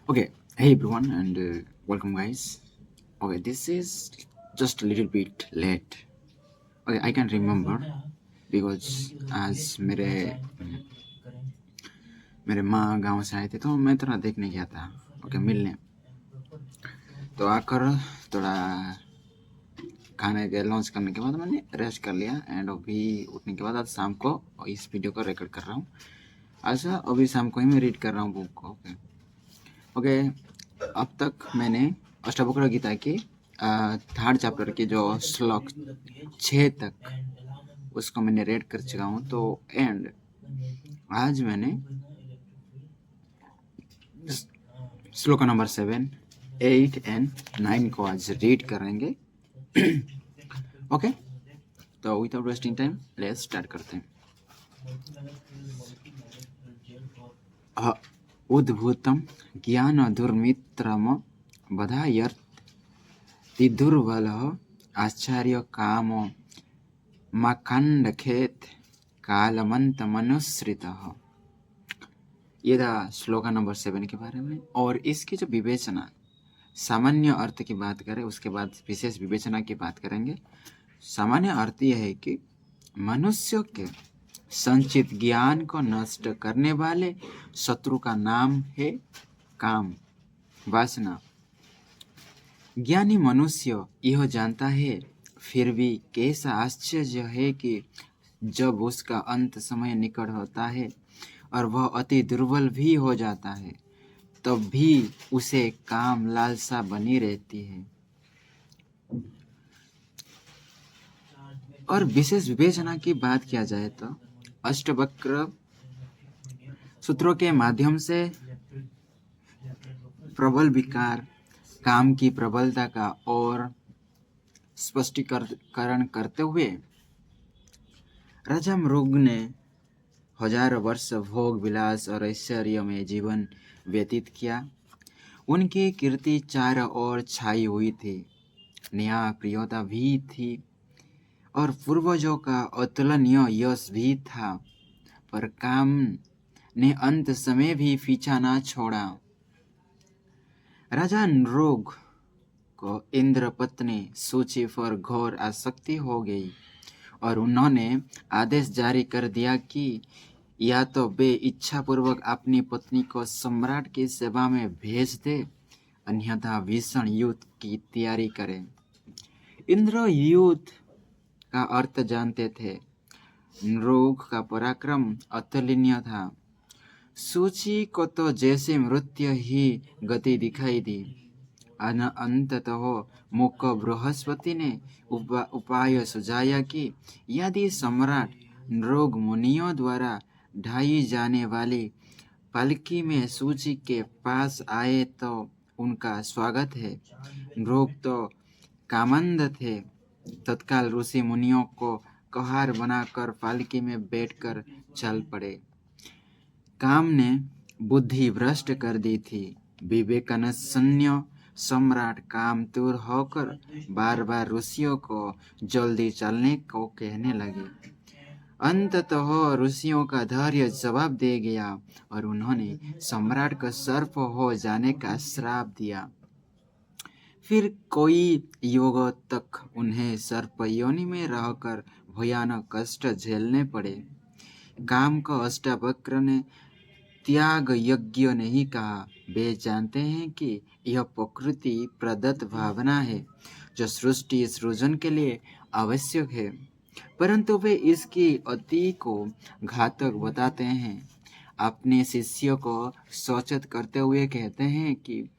Okay, hey everyone, and welcome, guys. Okay, this is just a little bit late. Okay, I can remember because आज मेरे माँ गांव से आए थे तो मैं थोड़ा देखने गया था। ओके, मिलने तो आकर थोड़ा खाने के लंच करने के बाद मैंने रेस्ट कर लिया एंड अभी उठने के बाद आज शाम को इस वीडियो को रिकॉर्ड कर रहा हूँ। अच्छा, अभी शाम को ही मैं रीड कर रहा हूँ बुक को। ओके ओके, अब तक मैंने अष्टवक्र गीता की थर्ड चैप्टर के जो श्लोक 6 तक उसको मैंने रेड कर चुका हूँ। तो एंड आज मैंने श्लोक नंबर 7, 8 एंड 9 को आज रीड करेंगे। ओके, तो without wasting time let's start करते हैं। उद्भूतं ज्ञानदुर्मित्रम बधायर्ति दुर्बलः आश्चर्यकामो मखण्डखेत कालमन्तमनुसृतः। ये था श्लोका नंबर 7 के बारे में। और इसकी जो विवेचना, सामान्य अर्थ की बात करें उसके बाद विशेष विवेचना की बात करेंगे। सामान्य अर्थ यह है कि मनुष्य के संचित ज्ञान को नष्ट करने वाले शत्रु का नाम है काम, वासना। ज्ञानी मनुष्य यह जानता है, फिर भी कैसा आश्चर्य है कि जब उसका अंत समय निकट होता है और वह अति दुर्बल भी हो जाता है, तब भी उसे काम लालसा बनी रहती है। और विशेष विवेचना की बात किया जाए तो अष्टवक्र सूत्रों के माध्यम से प्रबल विकार, काम की प्रबलता का और स्पष्टीकरण करते हुए राजा मृग ने हजारों वर्ष भोग विलास और ऐश्वर्य में जीवन व्यतीत किया। उनकी कीर्ति चारों ओर छाई हुई थी, न्याय प्रियता भी थी और पूर्वजों का अतुलनीय यश भी था। पर काम ने अंत समय भी पीछा न छोड़ा। राजा नृग को इंद्र पत्नी सूची पर घोर आसक्ति हो गई और उन्होंने आदेश जारी कर दिया कि या तो वे इच्छा पूर्वक अपनी पत्नी को सम्राट की सेवा में भेज दे, अन्यथा भीषण युद्ध की तैयारी करें। इंद्र युद्ध का अर्थ जानते थे। नृग का पराक्रम अतुलनीय था। सूची को तो जैसे मृत्यु ही गति दिखाई दी। अंततः मुख बृहस्पति ने उपाय सुझाया कि यदि सम्राट नृग मुनियों द्वारा ढाई जाने वाली पालकी में सूची के पास आए तो उनका स्वागत है। नृग तो कामंद थे। तत्काल ऋषि मुनियों को कहार बनाकर पालकी में बैठकर चल पड़े। काम ने बुद्धि भ्रष्ट कर दी थी। विवेकानंद सम्राट कामतुर होकर बार बार ऋषियों को जल्दी चलने को कहने लगे। अंततः ऋषियों का धैर्य जवाब दे गया और उन्होंने सम्राट को सर्प हो जाने का श्राप दिया। फिर कई युगों तक उन्हें सर्प योनि में रहकर भयानक कष्ट झेलने पड़े। काम को अष्टवक्र ने त्याग यज्ञ नहीं कहा। वे जानते हैं कि यह प्रकृति प्रदत्त भावना है जो सृष्टि सृजन के लिए आवश्यक है, परंतु वे इसकी अति को घातक बताते हैं। अपने शिष्यों को सचेत करते हुए कहते हैं कि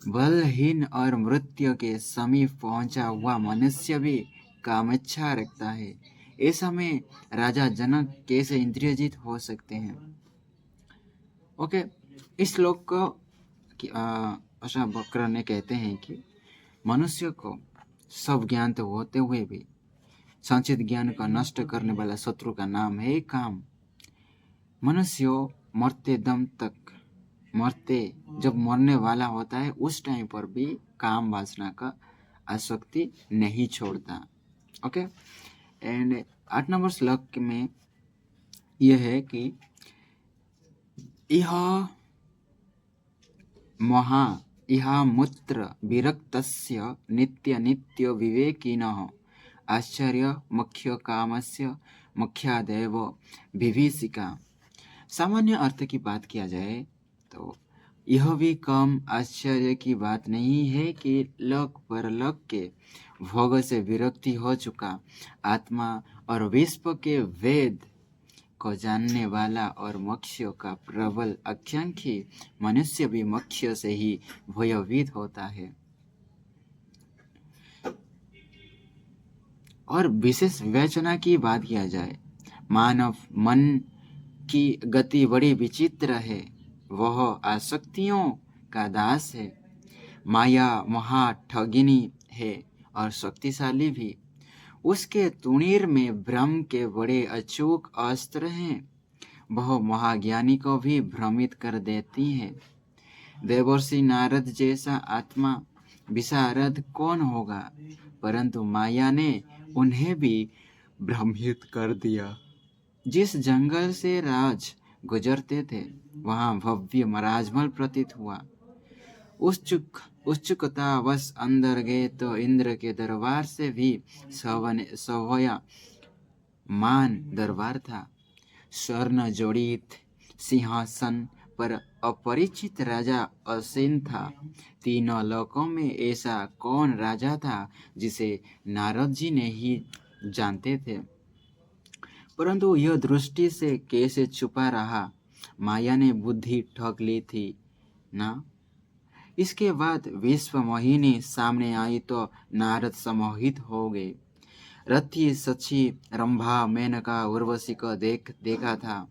बलहीन और मृत्यु के समीप पहुंचा हुआ मनुष्य भी कामेच्छा रखता है। ऐसा में राजा जनक कैसे इंद्रियजित हो सकते हैं। ओके, इस श्लोक को अष्टवक्र ने कहते हैं कि मनुष्य को सब ज्ञान तो होते हुए भी संचित ज्ञान का नष्ट करने वाला शत्रु का नाम है काम। मनुष्य जब मरने वाला होता है उस टाइम पर भी काम वासना का आसक्ति नहीं छोड़ता। ओके, एंड 8 नंबर श्लोक में यह है कि यह महा इहा मूत्र विरक्तस्य नित्य नित्य विवेकिनः आश्चर्य मुख्य कामस्य मुख्यादेव विभीषिका। सामान्य अर्थ की बात किया जाए तो यह भी कम आश्चर्य की बात नहीं है कि लोक परलोक के भोग से विरक्ति हो चुका आत्मा और विश्व के वेद को जानने वाला और मोक्ष का प्रबल आकांक्षी मनुष्य भी मोक्ष से ही भयभीत होता है। और विशेष विवेचना की बात किया जाए, मानव मन की गति बड़ी विचित्र है। वह आसक्तियों का दास है। माया महा ठगिनी है और शक्तिशाली भी। उसके तुणीर में ब्रह्म के बड़े अचूक अस्त्र हैं। वह महाज्ञानी को भी भ्रमित कर देती है। देवर्षि नारद जैसा आत्मा विशारद कौन होगा, परंतु माया ने उन्हें भी भ्रमित कर दिया। जिस जंगल से राज गुजरते थे वहां भव्य राजमहल प्रतीत हुआ। उत्सुकतावश अंदर गए तो इंद्र के दरबार से भी सवया मान दरबार था। स्वर्ण जोड़ित सिंहासन पर अपरिचित राजा आसीन था। तीनों लोकों में ऐसा कौन राजा था जिसे नारद जी ने ही जानते थे, परंतु यह दृष्टि से कैसे छुपा रहा। माया ने बुद्धि ठग ली थी ना। इसके बाद विश्व मोहिनी सामने आई तो नारद सम्मोहित हो गए। रथी सची रंभा मेनका उर्वशी को देखा था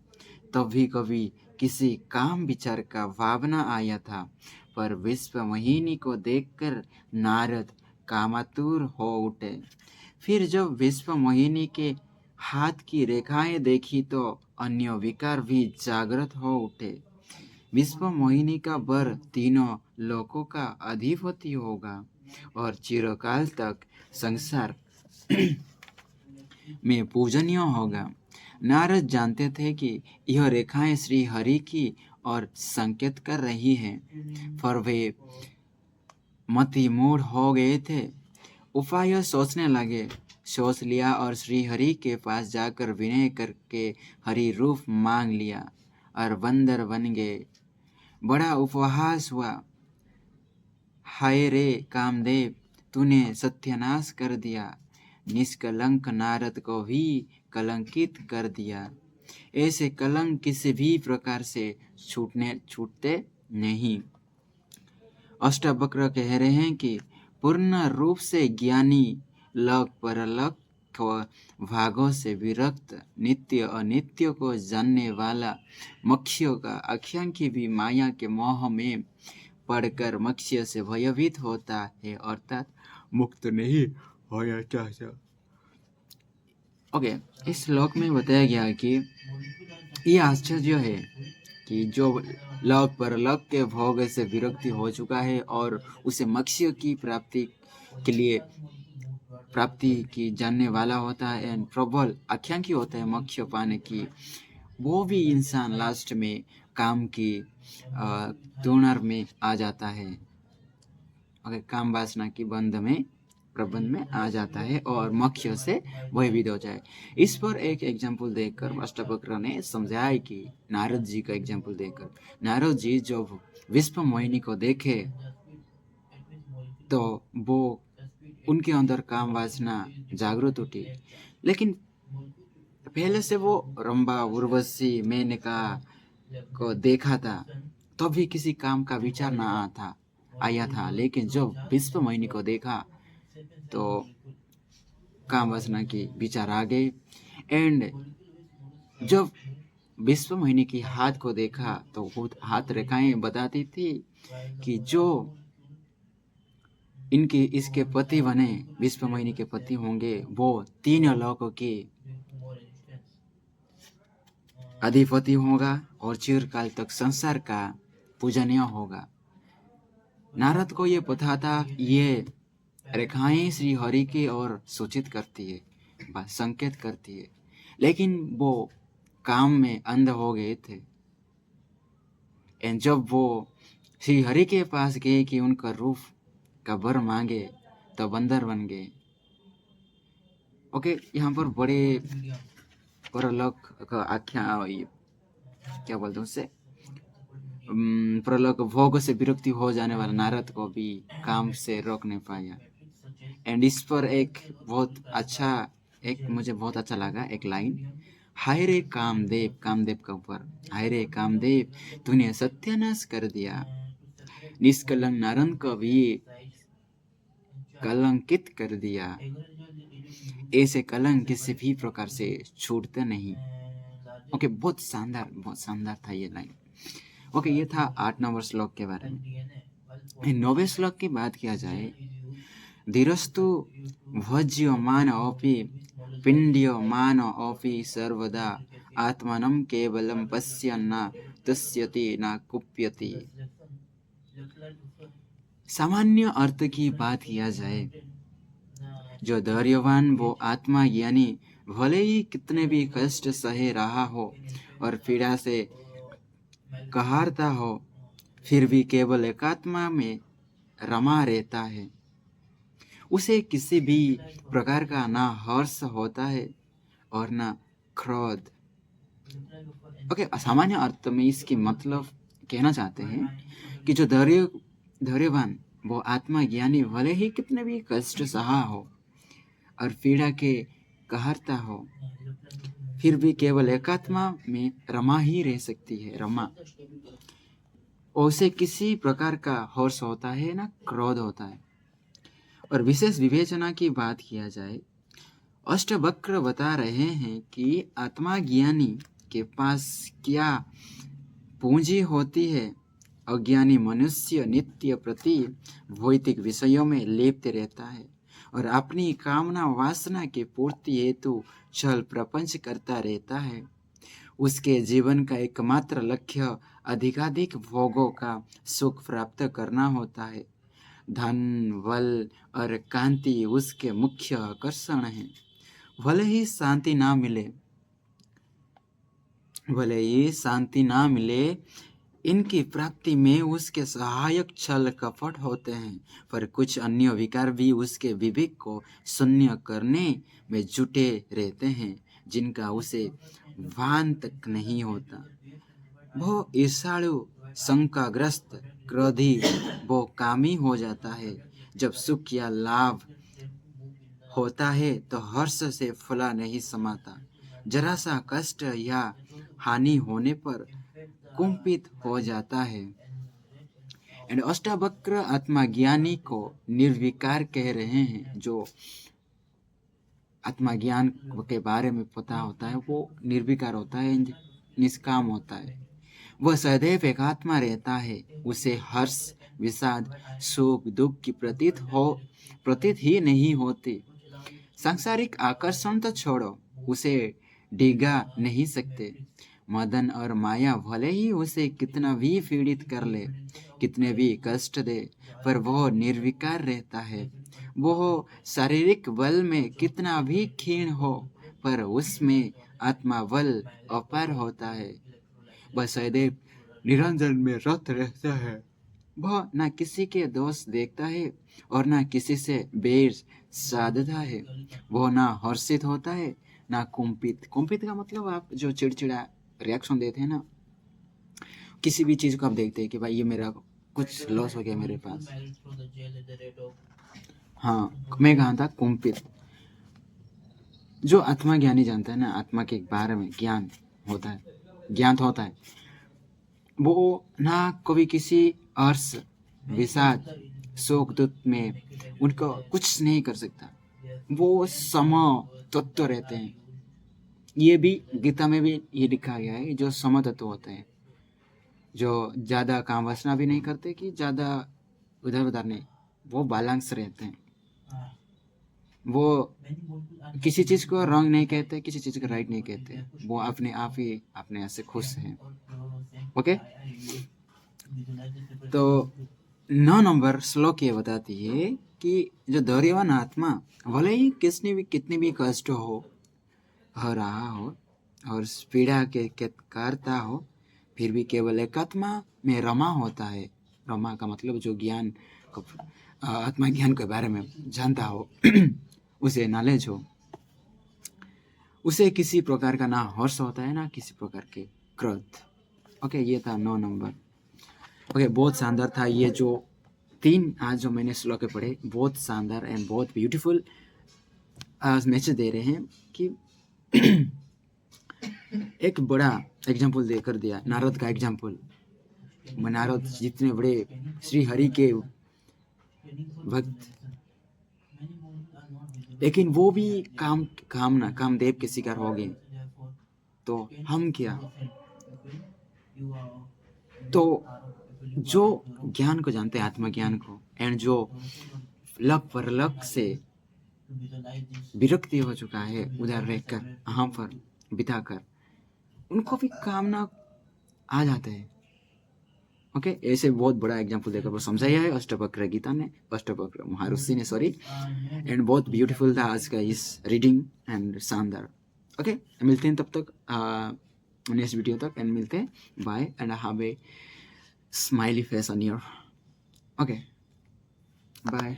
तब भी कभी किसी काम विचार का भावना आया था, पर विश्व मोहिनी को देखकर नारद कामातुर हो उठे। फिर जब विश्व मोहिनी के हाथ की रेखाएं देखी तो अन्य विकार भी जागृत हो उठे। विश्व मोहिनी का वर तीनों लोकों का अधिपति होगा और चिरकाल तक संसार में पूजनीय होगा। नारद जानते थे कि यह रेखाएं श्री हरि की और संकेत कर रही हैं, पर वे मति मूढ़ हो गए थे। उपाय सोचने लगे। सोच लिया और श्री हरि के पास जाकर विनय करके हरि रूप मांग लिया और बंदर बन गए। बड़ा उपहास हुआ। हाय रे कामदेव, तूने सत्यानाश कर दिया। निष्कलंक नारद को भी कलंकित कर दिया। ऐसे कलंक किसी भी प्रकार से छूटते नहीं। अष्टावक्र कह रहे हैं कि पूर्ण रूप से ज्ञानी लोक परलोक भागों से विरक्त नित्य अनित्य को जानने वाला मोक्ष का आकांक्षी भी माया के मोह में पड़कर मोक्ष से भयभीत होता है, अर्थात मुक्त नहीं होना चाहता। ओके, इस श्लोक में बताया गया कि यह आश्चर्य है कि जो लोक परलोक के भोग से विरक्ति हो चुका है और उसे मोक्ष की प्राप्ति की जानने वाला होता है एंड प्रबल आकांक्षी होता है मोक्ष पाने की, वो भी इंसान लास्ट में काम की तुणर में आ जाता है। अगर काम वासना की प्रबंध में आ जाता है और मोक्ष से भयभीत हो जाए। इस पर एक एग्जाम्पल देखकर अष्टावक्र ने समझाया कि नारद जी का एग्जाम्पल देखकर नारद जी जब विश्व मोहिनी को देखे तो वो उनके अंदर काम वासना जागृत उठी, लेकिन पहले से वो रंभा उर्वशी मेनका को देखा था तो भी किसी काम का विचार ना आया था, लेकिन जब विश्व मोहिनी को देखा तो काम वासना की विचार आ गए। एंड जब विश्व मोहिनी की हाथ को देखा तो वो हाथ रेखाएं बताती थी कि जो इसके पति बने, विश्व मोहिनी के पति होंगे, वो तीन लोकों के अधिपति होगा और चिरकाल तक संसार का पूजनीय होगा। नारद को ये पता था, ये रेखाएं श्री हरि की ओर सूचित करती है, संकेत करती है, लेकिन वो काम में अंध हो गए थे। एंड जब वो श्री हरि के पास गए कि उनका रूप का वर मांगे तो बंदर बन गए। ओके, यहाँ पर बड़े परलोक का आख्या क्या बोलते हैं उससे, प्रलोक भोग से विरक्ति हो जाने वाला नारद को भी काम से रोक नहीं पाया। एंड इस पर एक बहुत अच्छा, एक मुझे बहुत अच्छा लगा एक लाइन, हाय रे कामदेव, कामदेव के ऊपर, हाय रे कामदेव तूने सत्यानाश कर दिया, निष्कलंक नारद को भी कलंकित कर दिया, ऐसे कलंक किसी भी प्रकार से छूटते नहीं। ओके, बहुत शानदार था ये लाइन। ओके, ये था 8 नंबर श्लोक के बारे में। 9वें श्लोक की बात किया जाए, धीरस्तु भज्यमान अपि पिंड्यमान अपि सर्वदा आत्मानं केवलं पश्यन् तुष्यति न कुप्यति। सामान्य अर्थ की बात किया जाए, जो धैर्यवान वो आत्मा ज्ञानी भले ही कितने भी कष्ट सहे रहा हो और पीड़ा से कहारता हो, फिर भी केवल एकात्मा में रमा रहता है। उसे किसी भी प्रकार का ना हर्ष होता है और ना क्रोध। ओके, सामान्य अर्थ में इसकी मतलब कहना चाहते हैं कि जो धैर्यवान वो आत्मा ज्ञानी भले ही कितने भी कष्ट सहा हो और पीड़ा के कहरता हो, फिर भी केवल एकात्मा में रमा ही रह सकती है, रमा। उसे किसी प्रकार का हर्ष होता है ना क्रोध होता है। और विशेष विवेचना की बात किया जाए, अष्टवक्र बता रहे हैं कि आत्मा ज्ञानी के पास क्या पूंजी होती है। अज्ञानी मनुष्य नित्य प्रति भौतिक विषयों में लिप्त रहता है और अपनी कामना वासना की पूर्ति हेतु छल प्रपंच करता रहता है। उसके जीवन का एकमात्र लक्ष्य अधिकाधिक भोगों का सुख प्राप्त करना होता है। धन, बल और कांति उसके मुख्य आकर्षण हैं। भले ही शांति ना मिले, इनकी प्राप्ति में उसके सहायक छल कपट होते हैं, पर कुछ अन्य विकार भी उसके विवेक को शून्य करने में जुटे रहते हैं, जिनका उसे भान तक नहीं होता। वो ईर्ष्यालु, शंकाग्रस्त, क्रोधी, वो कामी हो जाता है। जब सुख या लाभ होता है तो हर्ष से फुला नहीं समाता। जरा सा कष्ट या हानि होने पर कुंपित हो जाता है। एंड अष्टावक्र आत्मज्ञानी को निर्विकार कह रहे हैं। जो आत्मज्ञान के बारे में पता होता है वो निर्विकार होता है, निष्काम होता है। वह सदैव एकात्मा रहता है। उसे हर्ष, विषाद, सुख, दुख की प्रतीत ही नहीं होती। सांसारिक आकर्षण तो छोड़ो, उसे डिगा नहीं सकते। मदन और माया भले ही उसे कितना भी पीड़ित कर ले, कितने भी कष्ट दे, पर वह निर्विकार रहता है। वह शारीरिक बल में कितना भी क्षीण हो, पर उसमें आत्मा बल अपार होता है। वह सदैव निरंजन में रत रहता है। वह न किसी के दोष देखता है और न किसी से बैर साधता है। वह न हर्षित होता है न कुंपित। कुंपित का मतलब आप जो चिड़चिड़ा रिएक्शन देते हैं ना, किसी भी चीज को आप देखते हैं कि भाई ये मेरा कुछ लॉस हो गया मेरे पास। हाँ, मैं कहा था कुंपित। जो आत्मा ज्ञानी जानता है ना, आत्मा के बारे में ज्ञान होता है, वो ना कभी किसी हर्ष, विषाद, शोक, दुख में उनको कुछ नहीं कर सकता। वो सम तत्व रहते हैं। ये भी गीता में भी ये लिखा गया है, जो सम तत्व होते हैं, जो ज्यादा काम वासना भी नहीं करते कि ज्यादा उधर उधर नहीं, वो बैलेंस रहते हैं। वो किसी चीज को रॉन्ग नहीं कहते, किसी चीज को राइट नहीं कहते। वो अपने आप ही अपने से खुश हैं। ओके, तो 9 नंबर श्लोक ये बताती है कि जो धैर्यवान आत्मा भले ही कितनी भी कष्ट हो रहा हो और पीड़ा के करता हो, फिर भी केवल एकात्मा में रमा होता है। रमा का मतलब जो ज्ञान को, आत्मा ज्ञान के बारे में जानता हो उसे नॉलेज हो, उसे किसी प्रकार का ना हर्ष होता है ना किसी प्रकार के क्रोध। ओके, ये था 9 नंबर। ओके, बहुत शानदार था ये जो 3 आज जो मैंने श्लोक पढ़े, बहुत शानदार एंड बहुत ब्यूटीफुल मैसेज दे रहे हैं कि एक बड़ा एग्जाम्पल देकर दिया, नारद का एग्जाम्पल। नारद जितने बड़े श्री हरि के भक्त, लेकिन वो भी कामदेव के शिकार हो गए, तो हम क्या? तो जो ज्ञान को जानते हैं, आत्मज्ञान को, एंड जो लक परलक से विरक्ति हो चुका है उधर रहकर, यहाँ पर बिताकर, उनको भी कामना आ जाते हैं। ओके, ऐसे बहुत बड़ा एग्जाम्पल देकर वो समझाया है अष्टवक्र गीता ने, अष्टवक्र महर्षि ने, सॉरी। एंड बहुत ब्यूटीफुल था आज का इस रीडिंग एंड शानदार। ओके, मिलते हैं तब तक नेक्स्ट वीडियो तक, एंड मिलते हैं, bye and have a smiley face on your. Okay, bye.